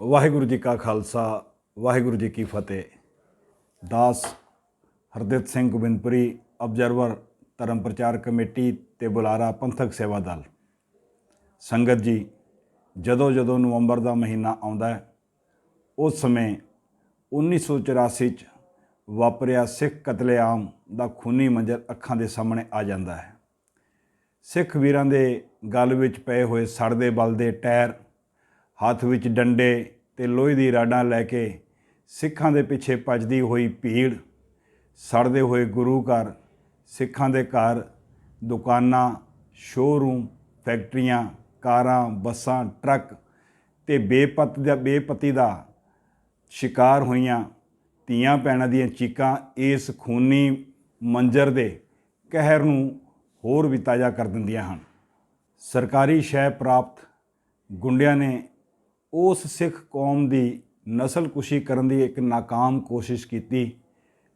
ਵਾਹਿਗੁਰੂ ਜੀ ਕਾ ਖਾਲਸਾ ਵਾਹਿਗੁਰੂ ਜੀ ਕੀ ਫਤਿਹ। ਦਾਸ ਹਰਦਿਤ ਸਿੰਘ ਗੋਬਿੰਦਪੁਰੀ ਅਬਜ਼ਰਵਰ ਧਰਮ ਪ੍ਰਚਾਰ ਕਮੇਟੀ ਤੇ ਬੁਲਾਰਾ ਪੰਥਕ ਸੇਵਾ ਦਲ। ਸੰਗਤ ਜੀ, ਜਦੋਂ ਜਦੋਂ ਨਵੰਬਰ ਦਾ ਮਹੀਨਾ ਆਉਂਦਾ ਹੈ ਉਸ ਸਮੇਂ 1984 'ਚ ਵਾਪਰਿਆ ਸਿੱਖ ਕਤਲੇਆਮ ਦਾ ਖੂਨੀ ਮੰਜ਼ਰ ਅੱਖਾਂ ਦੇ ਸਾਹਮਣੇ ਆ ਜਾਂਦਾ ਹੈ। ਸਿੱਖ ਵੀਰਾਂ ਦੇ ਗਲ ਵਿੱਚ ਪਏ ਹੋਏ ਸੜਦੇ ਬਲਦੇ ਟਾਇਰ, ਹੱਥ ਵਿੱਚ ਡੰਡੇ ਤੇ ਲੋਹੇ ਦੀ ਰਾਡਾਂ ਲੈ ਕੇ ਸਿੱਖਾਂ ਦੇ ਪਿੱਛੇ ਭੱਜਦੀ ਹੋਈ ਭੀੜ, ਸੜਦੇ ਹੋਏ ਗੁਰੂ ਘਰ, ਸਿੱਖਾਂ ਦੇ ਘਰ, ਦੁਕਾਨਾਂ, ਸ਼ੋਅਰੂਮ, ਫੈਕਟਰੀਆਂ, ਕਾਰਾਂ, ਬੱਸਾਂ, ਟਰੱਕ ਤੇ ਬੇਪਤੀ ਦਾ ਸ਼ਿਕਾਰ ਹੋਈਆਂ ਧੀਆਂ ਭੈਣਾਂ ਦੀਆਂ ਚੀਕਾਂ ਇਸ ਖੂਨੀ ਮੰਜ਼ਰ ਦੇ ਕਹਿਰ ਨੂੰ ਹੋਰ ਵੀ ਤਾਜ਼ਾ ਕਰ ਦਿੰਦੀਆਂ ਹਨ। ਸਰਕਾਰੀ ਸ਼ੈ ਪ੍ਰਾਪਤ ਗੁੰਡਿਆਂ ਨੇ ਉਸ ਸਿੱਖ ਕੌਮ ਦੀ ਨਸਲਕੁਸ਼ੀ ਕਰਨ ਦੀ ਇੱਕ ਨਾਕਾਮ ਕੋਸ਼ਿਸ਼ ਕੀਤੀ,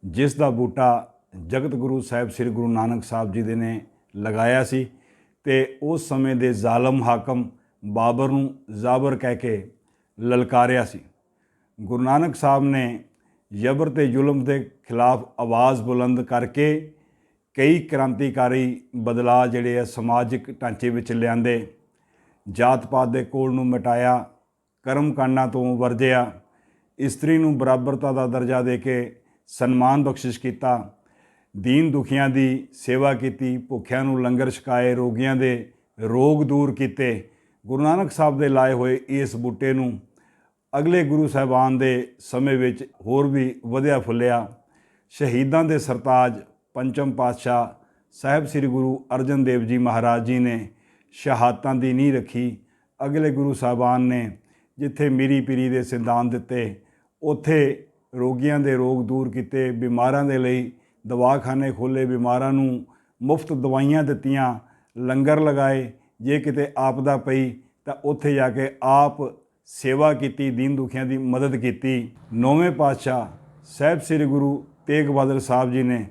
ਜਿਸ ਦਾ ਬੂਟਾ ਜਗਤ ਗੁਰੂ ਸਾਹਿਬ ਸ੍ਰੀ ਗੁਰੂ ਨਾਨਕ ਸਾਹਿਬ ਜੀ ਦੇ ਨੇ ਲਗਾਇਆ ਸੀ ਤੇ ਉਸ ਸਮੇਂ ਦੇ ਜ਼ਾਲਮ ਹਾਕਮ ਬਾਬਰ ਨੂੰ ਜ਼ਾਬਰ ਕਹਿ ਕੇ ਲਲਕਾਰਿਆ ਸੀ। ਗੁਰੂ ਨਾਨਕ ਸਾਹਿਬ ਨੇ ਜ਼ਬਰ ਤੇ ਜ਼ੁਲਮ ਦੇ ਖਿਲਾਫ ਆਵਾਜ਼ ਬੁਲੰਦ ਕਰਕੇ ਕਈ ਕ੍ਰਾਂਤੀਕਾਰੀ ਬਦਲਾਅ ਜਿਹੜੇ ਆ ਸਮਾਜਿਕ ਢਾਂਚੇ ਵਿੱਚ ਲਿਆਂਦੇ। ਜਾਤ ਪਾਤ ਦੇ ਕੋੜ ਨੂੰ ਮਿਟਾਇਆ, ਕਰਮ ਕਾਂਡਾਂ ਤੋਂ ਵਰਜਿਆ, ਇਸਤਰੀ ਨੂੰ ਬਰਾਬਰਤਾ ਦਾ ਦਰਜਾ ਦੇ ਕੇ ਸਨਮਾਨ ਬਖਸ਼ਿਸ਼ ਕੀਤਾ, ਦੀਨ ਦੁਖੀਆਂ ਦੀ ਸੇਵਾ ਕੀਤੀ, ਭੁੱਖਿਆਂ ਨੂੰ ਲੰਗਰ ਛਕਾਏ, ਰੋਗੀਆਂ ਦੇ ਰੋਗ ਦੂਰ ਕੀਤੇ। ਗੁਰੂ ਨਾਨਕ ਸਾਹਿਬ ਦੇ ਲਾਏ ਹੋਏ ਇਸ ਬੂਟੇ ਨੂੰ ਅਗਲੇ ਗੁਰੂ ਸਾਹਿਬਾਨ ਦੇ ਸਮੇਂ ਵਿੱਚ ਹੋਰ ਵੀ ਵਧਿਆ ਫੁੱਲਿਆ। ਸ਼ਹੀਦਾਂ ਦੇ ਸਰਤਾਜ ਪੰਚਮ ਪਾਤਸ਼ਾਹ ਸਾਹਿਬ ਸ੍ਰੀ ਗੁਰੂ ਅਰਜਨ ਦੇਵ ਜੀ ਮਹਾਰਾਜ ਜੀ ਨੇ ਸ਼ਹਾਦਤਾਂ ਦੀ ਨੀਂਹ ਰੱਖੀ। ਅਗਲੇ ਗੁਰੂ ਸਾਹਿਬਾਨ ਨੇ ਜਿੱਥੇ ਮੀਰੀ ਪੀਰੀ ਦੇ ਸਿਧਾਂਤ ਦਿੱਤੇ, ਉੱਥੇ ਰੋਗੀਆਂ ਦੇ ਰੋਗ ਦੂਰ ਕੀਤੇ, ਬਿਮਾਰਾਂ ਦੇ ਲਈ ਦਵਾਖਾਨੇ ਖੋਲ੍ਹੇ, ਬਿਮਾਰਾਂ ਨੂੰ ਮੁਫਤ ਦਵਾਈਆਂ ਦਿੱਤੀਆਂ, ਲੰਗਰ ਲਗਾਏ। ਜੇ ਕਿਤੇ ਆਪਦਾ ਪਈ ਤਾਂ ਉੱਥੇ ਜਾ ਕੇ ਆਪ ਸੇਵਾ ਕੀਤੀ, ਦੀਨ ਦੁਖੀਆਂ ਦੀ ਮਦਦ ਕੀਤੀ। ਨੌਵੇਂ ਪਾਤਸ਼ਾਹ ਸਾਹਿਬ ਸ੍ਰੀ ਗੁਰੂ ਤੇਗ ਬਹਾਦਰ ਸਾਹਿਬ ਜੀ ਨੇ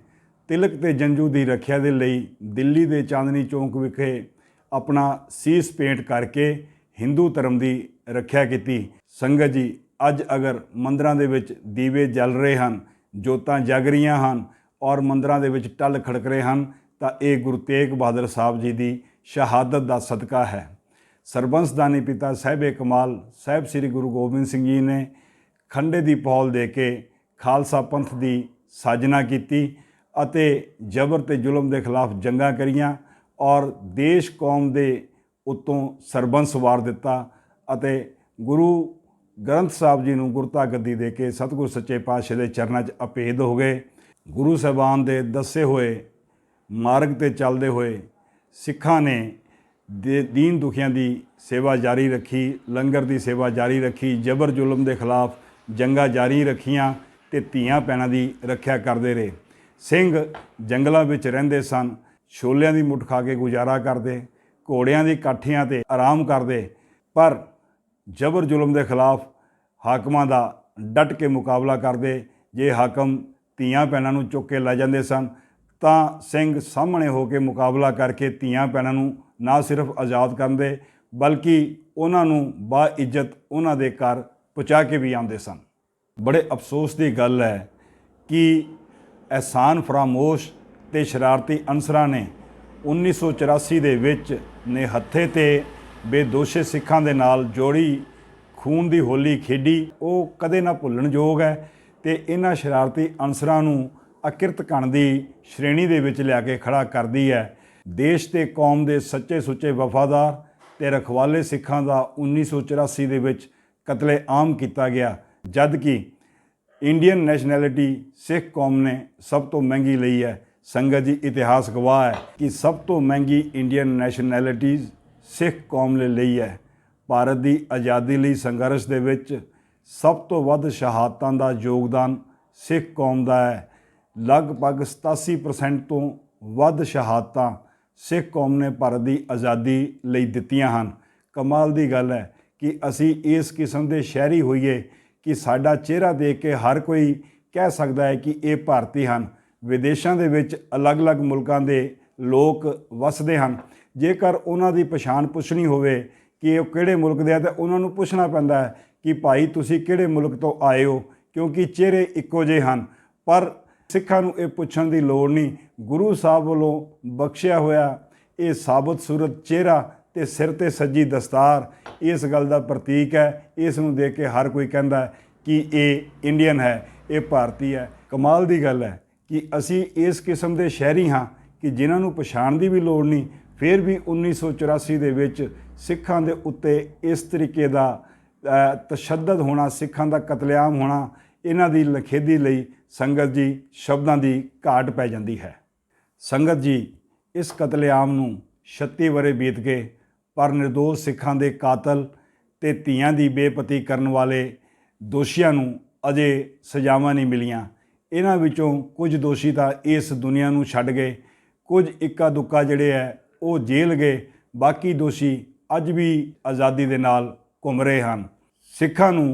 ਤਿਲਕ ਤੇ ਜੰਝੂ ਦੀ ਰੱਖਿਆ ਦੇ ਲਈ ਦਿੱਲੀ ਦੇ ਚਾਂਦਨੀ ਚੌਂਕ ਵਿਖੇ ਆਪਣਾ ਸੀਸ ਭੇਂਟ ਕਰਕੇ ਹਿੰਦੂ ਧਰਮ ਦੀ ਰੱਖਿਆ ਕੀਤੀ। ਸੰਗਤ ਜੀ, ਅੱਜ ਅਗਰ ਮੰਦਰਾਂ ਦੇ ਵਿੱਚ ਦੀਵੇ ਜਲ ਰਹੇ ਹਨ, ਜੋਤਾਂ ਜਗ ਰਹੀਆਂ ਹਨ ਔਰ ਮੰਦਰਾਂ ਦੇ ਵਿੱਚ ਟੱਲ ਖੜਕ ਰਹੇ ਹਨ, ਤਾਂ ਇਹ ਗੁਰੂ ਤੇਗ ਬਹਾਦਰ ਸਾਹਿਬ ਜੀ ਦੀ ਸ਼ਹਾਦਤ ਦਾ ਸਦਕਾ ਹੈ। ਸਰਬੰਸਦਾਨੀ ਪਿਤਾ ਸਾਹਿਬ ਕਮਾਲ ਸਾਹਿਬ ਸ੍ਰੀ ਗੁਰੂ ਗੋਬਿੰਦ ਸਿੰਘ ਜੀ ਨੇ ਖੰਡੇ ਦੀ ਪੌਲ ਦੇ ਕੇ ਖਾਲਸਾ ਪੰਥ ਦੀ ਸਾਜਨਾ ਕੀਤੀ ਅਤੇ ਜ਼ਬਰ ਤੇ ਜ਼ੁਲਮ ਦੇ ਖਿਲਾਫ ਜੰਗਾਂ ਕਰੀਆਂ ਔਰ ਦੇਸ਼ ਕੌਮ ਦੇ ਉੱਤੋਂ ਸਰਬੰਸ ਵਾਰ ਦਿੱਤਾ ਅਤੇ ਗੁਰੂ ਗ੍ਰੰਥ ਸਾਹਿਬ ਜੀ ਨੂੰ ਗੁਰਤਾ ਗੱਦੀ ਦੇ ਕੇ ਸਤਿਗੁਰ ਸੱਚੇ ਪਾਤਸ਼ਾਹ ਦੇ ਚਰਨਾਂ 'ਚ ਅਭੇਦ ਹੋ ਗਏ। ਗੁਰੂ ਸਾਹਿਬਾਨ ਦੇ ਦੱਸੇ ਹੋਏ ਮਾਰਗ 'ਤੇ ਚੱਲਦੇ ਹੋਏ ਸਿੱਖਾਂ ਨੇ ਦੀਨ ਦੁਖੀਆਂ ਦੀ ਸੇਵਾ ਜਾਰੀ ਰੱਖੀ, ਲੰਗਰ ਦੀ ਸੇਵਾ ਜਾਰੀ ਰੱਖੀ, ਜ਼ਬਰ ਜ਼ੁਲਮ ਦੇ ਖਿਲਾਫ ਜੰਗਾਂ ਜਾਰੀ ਰੱਖੀਆਂ ਤੇ ਧੀਆਂ ਭੈਣਾਂ ਦੀ ਰੱਖਿਆ ਕਰਦੇ ਰਹੇ। ਸਿੰਘ ਜੰਗਲਾਂ ਵਿੱਚ ਰਹਿੰਦੇ ਸਨ, ਛੋਲਿਆਂ ਦੀ ਮੁੱਠ ਖਾ ਕੇ ਗੁਜ਼ਾਰਾ ਕਰਦੇ, ਘੋੜਿਆਂ ਦੀ ਕਾਠੀਆਂ 'ਤੇ ਆਰਾਮ ਕਰਦੇ, ਪਰ ਜ਼ਬਰ ਜ਼ੁਲਮ ਦੇ ਖਿਲਾਫ ਹਾਕਮਾਂ ਦਾ ਡਟ ਕੇ ਮੁਕਾਬਲਾ ਕਰਦੇ। ਜੇ ਹਾਕਮ ਧੀਆਂ ਭੈਣਾਂ ਨੂੰ ਚੁੱਕ ਕੇ ਲੈ ਜਾਂਦੇ ਸਨ ਤਾਂ ਸਿੰਘ ਸਾਹਮਣੇ ਹੋ ਕੇ ਮੁਕਾਬਲਾ ਕਰਕੇ ਧੀਆਂ ਭੈਣਾਂ ਨੂੰ ਨਾ ਸਿਰਫ ਆਜ਼ਾਦ ਕਰਦੇ ਬਲਕਿ ਉਹਨਾਂ ਨੂੰ ਬਾਇੱਜ਼ਤ ਉਹਨਾਂ ਦੇ ਘਰ ਪਹੁੰਚਾ ਕੇ ਵੀ ਆਉਂਦੇ ਸਨ। ਬੜੇ ਅਫਸੋਸ ਦੀ ਗੱਲ ਹੈ ਕਿ ਅਹਿਸਾਨ ਫਰਾਮੋਸ਼ ਤੇ ਸ਼ਰਾਰਤੀ ਅਨਸਰਾਂ ਨੇ 1984 ਦੇ ਵਿੱਚ ਨਿਹੱਥੇ ਤੇ ਬੇਦੋਸ਼ੇ ਸਿੱਖਾਂ ਦੇ ਨਾਲ ਜੋੜੀ ਖੂਨ ਦੀ ਹੋਲੀ ਖੇਡੀ। ਉਹ ਕਦੇ ਨਾ ਭੁੱਲਣਯੋਗ ਹੈ ਤੇ ਇਹਨਾਂ ਸ਼ਰਾਰਤੀ ਅਨਸਰਾਂ ਨੂੰ ਅਕਿਰਤ ਕਣ ਦੀ ਸ਼੍ਰੇਣੀ ਦੇ ਵਿੱਚ ਲਿਆ ਕੇ ਖੜਾ ਕਰਦੀ ਹੈ। ਦੇਸ਼ ਤੇ ਕੌਮ ਦੇ ਸੱਚੇ ਸੁੱਚੇ ਵਫਾਦਾਰ ਤੇ ਰਖਵਾਲੇ ਸਿੱਖਾਂ ਦਾ 1984 ਦੇ ਵਿੱਚ ਕਤਲੇਆਮ ਕੀਤਾ ਗਿਆ, ਜਦ ਕਿ ਇੰਡੀਅਨ ਨੈਸ਼ਨੈਲਿਟੀ ਸਿੱਖ ਕੌਮ ਨੇ ਸਭ ਤੋਂ ਮਹਿੰਗੀ ਲਈ ਹੈ। ਸੰਗਤ ਜੀ, ਇਤਿਹਾਸ ਗਵਾਹ ਹੈ ਕਿ ਸਭ ਤੋਂ ਮਹਿੰਗੀ ਇੰਡੀਅਨ ਨੈਸ਼ਨੈਲਿਟੀ ਸਿੱਖ ਕੌਮ ਨੇ ਲਈ ਹੈ। ਭਾਰਤ ਦੀ ਆਜ਼ਾਦੀ ਲਈ ਸੰਘਰਸ਼ ਦੇ ਵਿੱਚ ਸਭ ਤੋਂ ਵੱਧ ਸ਼ਹਾਦਤਾਂ ਦਾ ਯੋਗਦਾਨ ਸਿੱਖ ਕੌਮ ਦਾ ਹੈ। ਲਗਭਗ 87% ਤੋਂ ਵੱਧ ਸ਼ਹਾਦਤਾਂ ਸਿੱਖ ਕੌਮ ਨੇ ਭਾਰਤ ਦੀ ਆਜ਼ਾਦੀ ਲਈ ਦਿੱਤੀਆਂ ਹਨ। ਕਮਾਲ ਦੀ ਗੱਲ ਹੈ ਕਿ ਅਸੀਂ ਇਸ ਕਿਸਮ ਦੇ ਸ਼ਹਿਰੀ ਹੋਈਏ ਕਿ ਸਾਡਾ ਚਿਹਰਾ ਦੇਖ ਕੇ ਹਰ ਕੋਈ ਕਹਿ ਸਕਦਾ ਹੈ ਕਿ ਇਹ ਭਾਰਤੀ ਹਨ। ਵਿਦੇਸ਼ਾਂ ਦੇ ਵਿੱਚ ਅਲੱਗ-ਅਲੱਗ ਮੁਲਕਾਂ ਦੇ ਲੋਕ ਵਸਦੇ ਹਨ। ਜੇਕਰ ਉਹਨਾਂ ਦੀ ਪਛਾਣ ਪੁੱਛਣੀ ਹੋਵੇ ਕਿ ਉਹ ਕਿਹੜੇ ਮੁਲਕ ਦੇ ਆ ਤਾਂ ਉਹਨਾਂ ਨੂੰ ਪੁੱਛਣਾ ਪੈਂਦਾ ਹੈ कि भाई तुसी किहड़े मुल्क तो आए हो, क्योंकि चेहरे इक्को ਜਿਹੇ ਹਨ। पर सिखां नूं ਇਹ ਪੁੱਛਣ ਦੀ ਲੋੜ नहीं, गुरु साहब ਵੱਲੋਂ बख्शिया होया ਇਹ ਸਾਬਤ सूरत चेहरा ਤੇ सिर ते सज्जी दस्तार इस गल का प्रतीक है। इस नूं देख के हर कोई कहता है कि ये इंडियन है, ये भारती है। कमाल की गल है कि असी इस किस्म के शहरी हाँ कि जिन्हां नूं पछाण की भी लोड़ नहीं, फिर भी 1984 ਦੇ ਵਿੱਚ सिखां दे उत्ते इस तरीके का तशद्दद होना, सिखां का कतलेआम होना, इन्हां दी लखेदी लई संगत जी शब्दां की घाट पै जाती है। संगत जी, इस कतलेआम नूं 36 वरे बीत गए, पर निर्दोष सिखां दे कातल ते धीआं दी बेपती करन वाले दोषियां नूं अजे सजावां नहीं मिलियां। इन्हां विचों कुछ दोषी तां इस दुनिया नूं छड्ड गए, कुछ इक्का दुक्का जिहड़े है वो जेल गए, बाकी दोषी अज भी आज़ादी दे नाल घुम रहे हैं। सिखां नूं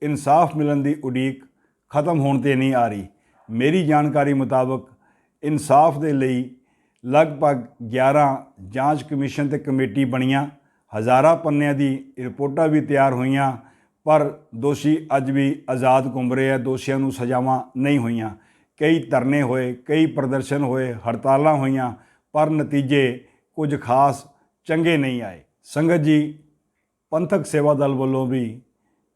इंसाफ मिलण दी उड़ीक खत्म होण ते नहीं आ रही। मेरी जानकारी मुताबक इंसाफ दे लई लगभग 11 जांच कमीशन ते कमेटी बणियां, हज़ारां पन्नियां दी रिपोर्टां भी तैयार होईयां, पर दोषी अज भी आज़ाद घुम रहे हैं, दोषियों नूं सजावां नहीं होईयां। कई धरने होए, कई प्रदर्शन होए, हड़तालां होईयां, पर नतीजे कुछ खास चंगे नहीं आए। संगत जी, पंथक सेवा दल वालों भी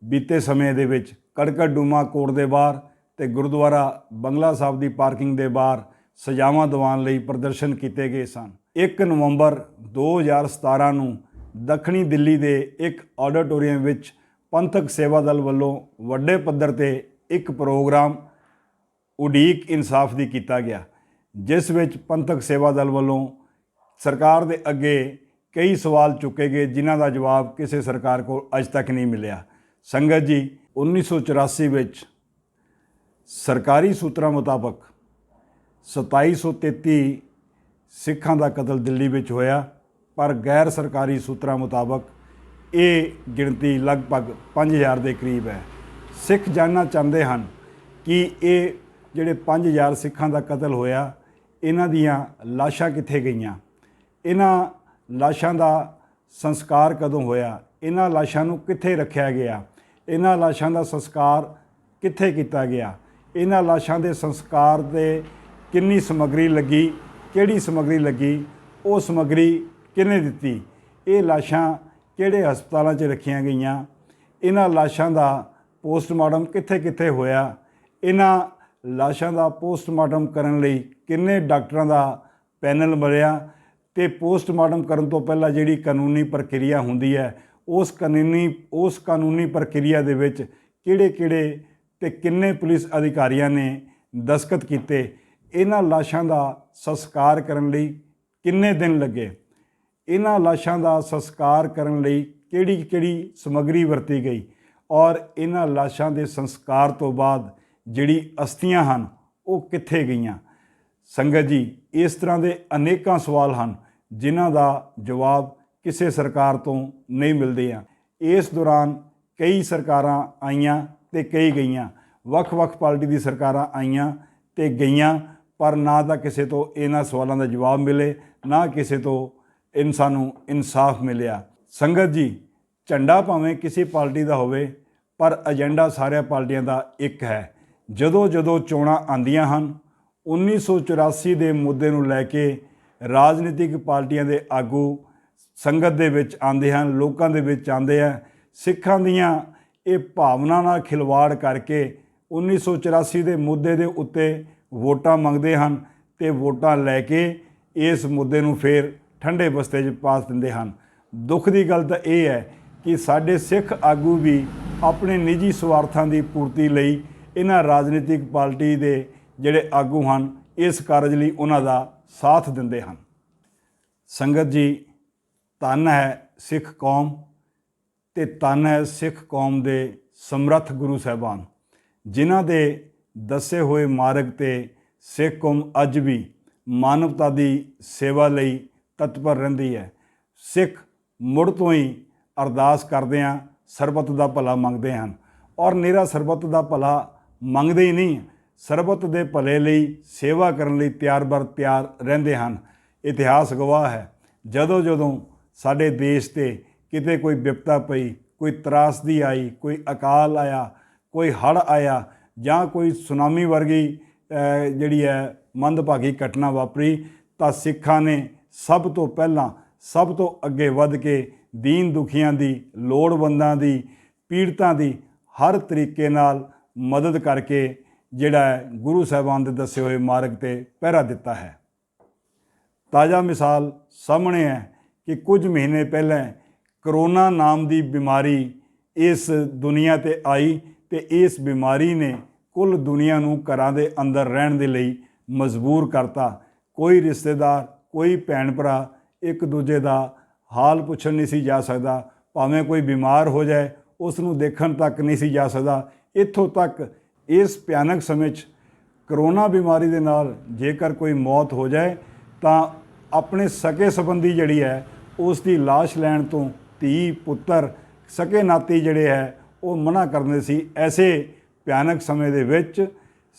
बीते समय दे विच कड़कड़ डूमा कोट दे बाहर ते गुरुद्वारा बंगला साहब की पार्किंग के बाहर सजावां दिवान लई प्रदर्शन किए गए सन। 1 नवंबर 2017 नूं दक्षिणी दिल्ली के एक ऑडिटोरीयम विच पंथक सेवा दल वालों वड्डे पद्धर ते एक प्रोग्राम उड़ीक इंसाफ की किया गया, जिस विच पंथक सेवा दल वालों सरकार के अगे कई सवाल चुके गए, जिन्हां दा जवाब किसी सरकार को अज तक नहीं मिलिया। संगत जी, 1984 विच सरकारी सूत्रां मुताबक 2733 सिखां का कतल दिल्ली विच होया, पर गैर सरकारी सूत्रां मुताबक ये गिणती लगभग 5000 के करीब है। सिख जानना चाहते हैं कि ये जिहड़े 5000 सिखां का कतल होया, इन्हां दियां लाशां कित्थे गईयां, इन्हां लाशां का संस्कार कदों होया, इन्हां लाशां नूं कित्थे रखिया गया, इन्हां लाशां का संस्कार कित्थे किया गया, इन्हां लाशां के संस्कार दे किन्नी समग्री लगी, किहड़ी समग्री लगी, वो समग्री किहने दित्ती, ये लाशां किहड़े हस्पतालों च रखियां गईयां, इन्हां लाशां का पोस्टमार्टम कित्थे कित्थे होया, इन्हां लाशां का पोस्टमार्टम करन लई किन्ने डॉक्टरां का पैनल बनिया, ते पोस्टमार्टम करन तो पहला जिहड़ी कानूनी प्रक्रिया हुंदी है, उस कानूनी प्रक्रिया दे विच किहड़े ते किन्ने पुलिस अधिकारियों ने दस्तखत कीते, इन्हां लाशां का संस्कार करन लई किन्ने दिन लगे, इन्हां लाशां का संस्कार करन लई किहड़ी समग्री वरती गई, और इन्हां लाशां के संस्कार तो बाद जिहड़ी अस्थियां हन वो कित्थे गईयां। संगत जी, इस तरह के अनेकां सवाल हैं जिन्हां का जवाब किसी सरकार तो नहीं मिलते हैं। इस दौरान कई सरकारां आईयां ते कई गईयां, वख-वख पार्टी दी सरकारां आईयां ते गईयां, पर ना तो किसी तो इन्हां सवालों का जवाब मिले, ना किसी तो इनसानू इंसाफ मिलिया। संगत जी, झंडा भावें किसी पार्टी का होवे, पर एजेंडा सारिया पार्टियां का एक है। जदों जदों चोणां आंदियां हन, 1984 के मुद्दे नूं लैके राजनीतिक पार्टियां के आगू संगत दे विच आंदे हैं, लोकां दे विच आंदे हैं। सिखां दियां ये भावना नाल खिलवाड़ करके 1984 के मुद्दे के उत्ते वोटां मंगते हैं, तो वोटां लैके इस मुद्दे नूं फिर ठंडे बस्ते च पा दिंदे हैं। दुख की गल तो यह है कि साडे सिख आगू भी अपने निजी स्वार्थां की पूर्ति लई इन्हां राजनीतिक पार्टी के जिहड़े आगू हैं इस कारज लई उन्हां दा साथ दिंदे हैं। संगत जी, धन है सिख कौम ते धन है सिख कौम के समर्थ गुरु साहबान, जिन्हां दे दसे हुए मार्ग ते सिख कौम अज भी मानवता की सेवा लई तत्पर रहिंदी है। सिख मुड़ तो ही अरदास करदे हैं, सरबत का भला मंगते हैं, और निरा सरबत का भला मंगते ही नहीं, सरबत के भले लई सेवा करने लई तैयार बर तैयार रहिंदे हैं। इतिहास गवाह है, जदों जदों साडे देश ते किते कोई विपता पई, ਕੋਈ ਤਰਾਸਦੀ ਆਈ, ਕੋਈ ਅਕਾਲ ਆਇਆ, ਕੋਈ ਹੜ੍ਹ ਆਇਆ ਜਾਂ ਕੋਈ ਸੁਨਾਮੀ ਵਰਗੀ ਜਿਹੜੀ ਹੈ ਮੰਦਭਾਗੀ ਘਟਨਾ ਵਾਪਰੀ, ਤਾਂ ਸਿੱਖਾਂ ਨੇ ਸਭ ਤੋਂ ਪਹਿਲਾਂ ਸਭ ਤੋਂ ਅੱਗੇ ਵੱਧ ਕੇ ਦੀਨ ਦੁਖੀਆਂ ਦੀ, ਲੋੜਵੰਦਾਂ ਦੀ, ਪੀੜਤਾਂ ਦੀ ਹਰ ਤਰੀਕੇ ਨਾਲ ਮਦਦ ਕਰਕੇ ਜਿਹੜਾ ਹੈ ਗੁਰੂ ਸਾਹਿਬਾਨ ਦੇ ਦੱਸੇ ਹੋਏ ਮਾਰਗ 'ਤੇ ਪਹਿਰਾ ਦਿੱਤਾ ਹੈ। ਤਾਜ਼ਾ ਮਿਸਾਲ ਸਾਹਮਣੇ ਹੈ ਕਿ ਕੁਝ ਮਹੀਨੇ ਪਹਿਲਾਂ ਕਰੋਨਾ ਨਾਮ ਦੀ ਬਿਮਾਰੀ ਇਸ ਦੁਨੀਆ 'ਤੇ ਆਈ ਅਤੇ ਇਸ ਬਿਮਾਰੀ ਨੇ ਕੁੱਲ ਦੁਨੀਆ ਨੂੰ ਘਰਾਂ ਦੇ ਅੰਦਰ ਰਹਿਣ ਦੇ ਲਈ ਮਜਬੂਰ ਕਰਤਾ। ਕੋਈ ਰਿਸ਼ਤੇਦਾਰ, ਕੋਈ ਭੈਣ ਭਰਾ ਇੱਕ ਦੂਜੇ ਦਾ ਹਾਲ ਪੁੱਛਣ ਨਹੀਂ ਸੀ ਜਾ ਸਕਦਾ, ਭਾਵੇਂ ਕੋਈ ਬਿਮਾਰ ਹੋ ਜਾਏ ਉਸ ਨੂੰ ਦੇਖਣ ਤੱਕ ਨਹੀਂ ਸੀ ਜਾ ਸਕਦਾ। ਇੱਥੋਂ ਤੱਕ ਇਸ ਭਿਆਨਕ ਸਮੇਂ 'ਚ ਕਰੋਨਾ ਬਿਮਾਰੀ ਦੇ ਨਾਲ ਜੇਕਰ ਕੋਈ ਮੌਤ ਹੋ ਜਾਏ ਤਾਂ ਆਪਣੇ ਸਕੇ ਸੰਬੰਧੀ ਜਿਹੜੀ ਹੈ ਉਸ ਦੀ ਲਾਸ਼ ਲੈਣ ਤੋਂ ਧੀ, ਪੁੱਤਰ, ਸਕੇ ਨਾਤੀ ਜਿਹੜੇ ਹੈ ਉਹ ਮਨਾ ਕਰਦੇ ਸੀ। ਐਸੇ ਭਿਆਨਕ ਸਮੇਂ ਦੇ ਵਿੱਚ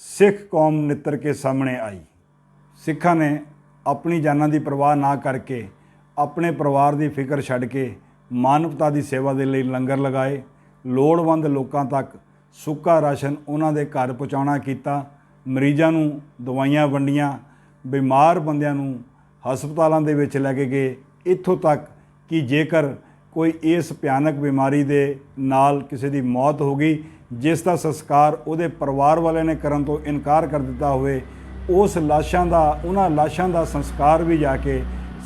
ਸਿੱਖ ਕੌਮ ਨਿੱਤਰ ਕੇ ਸਾਹਮਣੇ ਆਈ। ਸਿੱਖਾਂ ਨੇ ਆਪਣੀ ਜਾਨਾਂ ਦੀ ਪਰਵਾਹ ਨਾ ਕਰਕੇ, ਆਪਣੇ ਪਰਿਵਾਰ ਦੀ ਫਿਕਰ ਛੱਡ ਕੇ ਮਾਨਵਤਾ ਦੀ ਸੇਵਾ ਦੇ ਲਈ ਲੰਗਰ ਲਗਾਏ, ਲੋੜਵੰਦ ਲੋਕਾਂ ਤੱਕ ਸੁੱਕਾ ਰਾਸ਼ਨ ਉਹਨਾਂ ਦੇ ਘਰ ਪਹੁੰਚਾਉਣਾ ਕੀਤਾ, ਮਰੀਜ਼ਾਂ ਨੂੰ ਦਵਾਈਆਂ ਵੰਡੀਆਂ, ਬਿਮਾਰ ਬੰਦਿਆਂ ਨੂੰ ਹਸਪਤਾਲਾਂ ਦੇ ਵਿੱਚ ਲੈ ਕੇ ਗਏ। ਇੱਥੋਂ ਤੱਕ ਕਿ ਜੇਕਰ ਕੋਈ ਇਸ ਭਿਆਨਕ ਬਿਮਾਰੀ ਦੇ ਨਾਲ ਕਿਸੇ ਦੀ ਮੌਤ ਹੋ ਗਈ, ਜਿਸ ਦਾ ਸੰਸਕਾਰ ਉਹਦੇ ਪਰਿਵਾਰ ਵਾਲਿਆਂ ਨੇ ਕਰਨ ਤੋਂ ਇਨਕਾਰ ਕਰ ਦਿੱਤਾ ਹੋਵੇ, ਉਸ ਲਾਸ਼ਾਂ ਦਾ, ਉਹਨਾਂ ਲਾਸ਼ਾਂ ਦਾ ਸੰਸਕਾਰ ਵੀ ਜਾ ਕੇ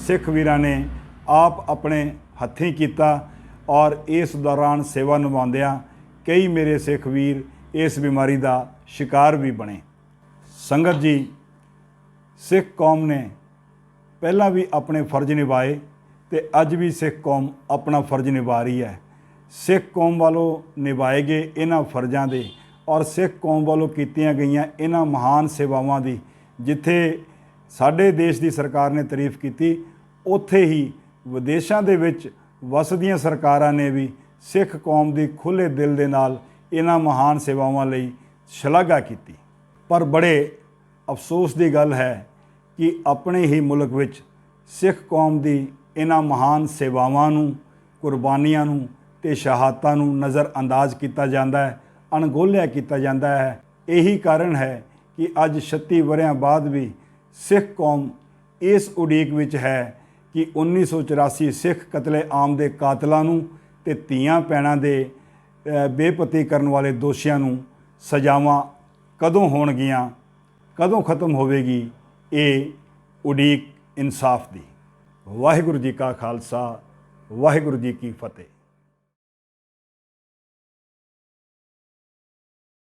ਸਿੱਖ ਵੀਰਾਂ ਨੇ ਆਪ ਆਪਣੇ ਹੱਥੀਂ ਕੀਤਾ। ਔਰ ਇਸ ਦੌਰਾਨ ਸੇਵਾ ਨਿਭਾਉਂਦਿਆਂ ਕਈ ਮੇਰੇ ਸਿੱਖ ਵੀਰ ਇਸ ਬਿਮਾਰੀ ਦਾ ਸ਼ਿਕਾਰ ਵੀ ਬਣੇ। ਸੰਗਤ ਜੀ, ਸਿੱਖ ਕੌਮ ਨੇ ਪਹਿਲਾਂ ਵੀ ਆਪਣੇ ਫਰਜ਼ ਨਿਭਾਏ ਅਤੇ ਅੱਜ ਵੀ ਸਿੱਖ ਕੌਮ ਆਪਣਾ ਫਰਜ਼ ਨਿਭਾ ਰਹੀ ਹੈ। ਸਿੱਖ ਕੌਮ ਵੱਲੋਂ ਨਿਭਾਏ ਗਏ ਇਹਨਾਂ ਫਰਜ਼ਾਂ ਦੇ ਔਰ ਸਿੱਖ ਕੌਮ ਵੱਲੋਂ ਕੀਤੀਆਂ ਗਈਆਂ ਇਹਨਾਂ ਮਹਾਨ ਸੇਵਾਵਾਂ ਦੀ ਜਿੱਥੇ ਸਾਡੇ ਦੇਸ਼ ਦੀ ਸਰਕਾਰ ਨੇ ਤਾਰੀਫ ਕੀਤੀ, ਉੱਥੇ ਹੀ ਵਿਦੇਸ਼ਾਂ ਦੇ ਵਿੱਚ ਵਸਦੀਆਂ ਸਰਕਾਰਾਂ ਨੇ ਵੀ ਸਿੱਖ ਕੌਮ ਦੀ ਖੁੱਲ੍ਹੇ ਦਿਲ ਦੇ ਨਾਲ ਇਹਨਾਂ ਮਹਾਨ ਸੇਵਾਵਾਂ ਲਈ ਸ਼ਲਾਘਾ ਕੀਤੀ। ਪਰ ਬੜੇ ਅਫਸੋਸ ਦੀ ਗੱਲ ਹੈ ਕਿ ਆਪਣੇ ਹੀ ਮੁਲਕ ਵਿੱਚ ਸਿੱਖ ਕੌਮ ਦੀ ਇਹਨਾਂ ਮਹਾਨ ਸੇਵਾਵਾਂ ਨੂੰ, ਕੁਰਬਾਨੀਆਂ ਨੂੰ ਅਤੇ ਸ਼ਹਾਦਤਾਂ ਨੂੰ ਨਜ਼ਰ ਅੰਦਾਜ਼ ਕੀਤਾ ਜਾਂਦਾ ਹੈ, ਅਣਗੌਲਿਆ ਕੀਤਾ ਜਾਂਦਾ ਹੈ। ਇਹੀ ਕਾਰਨ ਹੈ ਕਿ ਅੱਜ 36 ਵਰ੍ਹਿਆਂ ਬਾਅਦ ਵੀ ਸਿੱਖ ਕੌਮ ਇਸ ਉਡੀਕ ਵਿੱਚ ਹੈ ਕਿ 1984 ਸਿੱਖ ਕਤਲੇ-ਆਮ ਦੇ ਕਾਤਲਾਂ ਨੂੰ ਅਤੇ ਧੀਆਂ ਭੈਣਾਂ ਦੇ ਬੇਪਤੀ ਕਰਨ ਵਾਲੇ ਦੋਸ਼ੀਆਂ ਨੂੰ ਸਜ਼ਾਵਾਂ ਕਦੋਂ ਹੋਣਗੀਆਂ, ਕਦੋਂ ਖਤਮ ਹੋਵੇਗੀ ਇਹ ਉਡੀਕ ਇਨਸਾਫ ਦੀ। ਵਾਹਿਗੁਰੂ ਜੀ ਕਾ ਖਾਲਸਾ, ਵਾਹਿਗੁਰੂ ਜੀ ਕੀ ਫਤਿਹ।